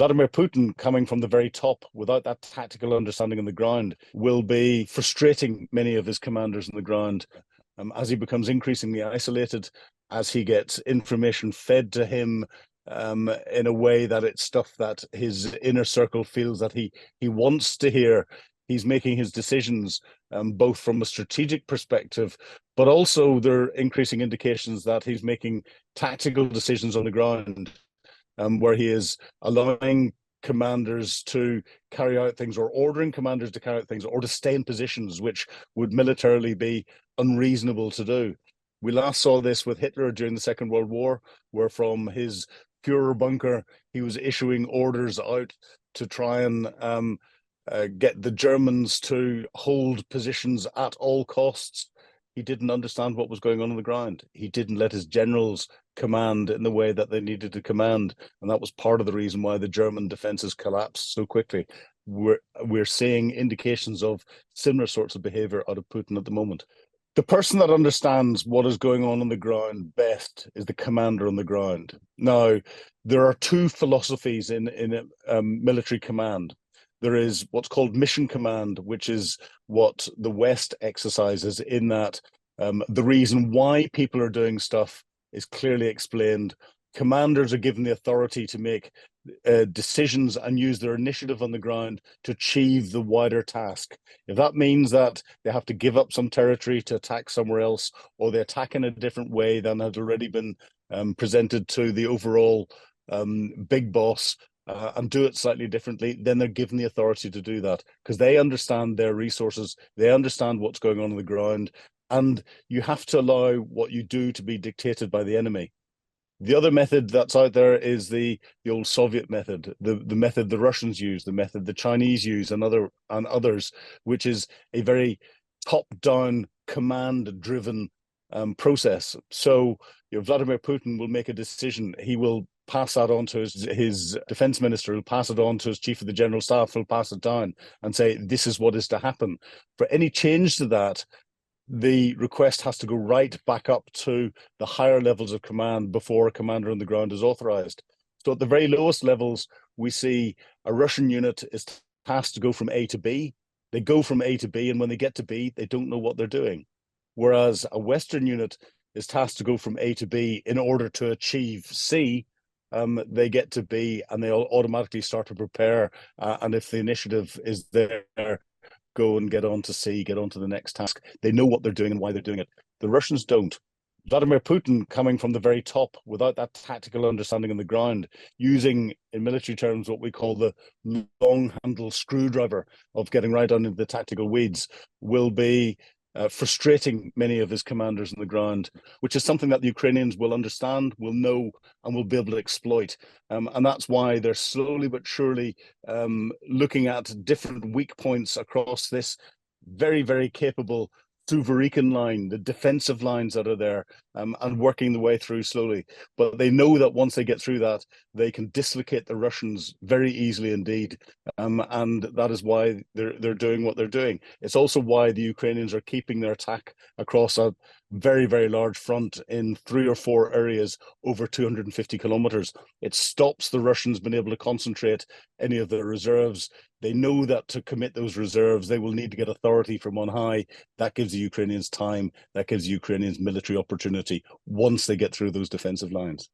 Vladimir Putin coming from the very top without that tactical understanding on the ground will be frustrating many of his commanders on the ground as he becomes increasingly isolated, as he gets information fed to him in a way that it's stuff that his inner circle feels that he wants to hear. He's making his decisions both from a strategic perspective, but also there are increasing indications that he's making tactical decisions on the ground, where he is allowing commanders to carry out things or ordering commanders to carry out things or to stay in positions which would militarily be unreasonable to do. We last saw this with Hitler during the Second World War, where from his Führer bunker, he was issuing orders out to try and get the Germans to hold positions at all costs. He didn't understand what was going on the ground. He didn't let his generals command in the way that they needed to command. And that was part of the reason why the German defenses collapsed so quickly. We're seeing indications of similar sorts of behavior out of Putin at the moment. The person that understands what is going on the ground best is the commander on the ground. Now, there are two philosophies in military command. There is what's called mission command, which is what the West exercises, in that the reason why people are doing stuff is clearly explained. Commanders are given the authority to make decisions and use their initiative on the ground to achieve the wider task. If that means that they have to give up some territory to attack somewhere else, or they attack in a different way than had already been presented to the overall big boss, and do it slightly differently, then they're given the authority to do that because they understand their resources, they understand what's going on the ground, and you have to allow what you do to be dictated by the enemy. The other method that's out there is the old Soviet method, the method the Russians use, the method the Chinese use, and others, which is a very top-down, command-driven process. So, Vladimir Putin will make a decision. He will pass that on to his defense minister, who'll pass it on to his chief of the general staff, who'll pass it down and say, this is what is to happen. For any change to that, the request has to go right back up to the higher levels of command before a commander on the ground is authorized. So at the very lowest levels, we see a Russian unit is tasked to go from A to B. They go from A to B, and when they get to B, they don't know what they're doing. Whereas a Western unit is tasked to go from A to B in order to achieve C. They get to B and they all automatically start to prepare. And if the initiative is there, go and get on to C, get on to the next task. They know what they're doing and why they're doing it. The Russians don't. Vladimir Putin coming from the very top without that tactical understanding on the ground, using in military terms what we call the long handle screwdriver of getting right under the tactical weeds, will be frustrating many of his commanders on the ground, which is something that the Ukrainians will understand, will know, and will be able to exploit. And that's why they're slowly but surely looking at different weak points across this very, very capable Suvarykan line, the defensive lines that are there, and working the way through slowly. But they know that once they get through that, they can dislocate the Russians very easily indeed. And that is why they're doing what they're doing. It's also why the Ukrainians are keeping their attack across a very, very large front in 3 or 4 areas over 250 kilometers. It stops the Russians being able to concentrate any of their reserves. They know that to commit those reserves, they will need to get authority from on high. That gives the Ukrainians time. That gives the Ukrainians military opportunity once they get through those defensive lines.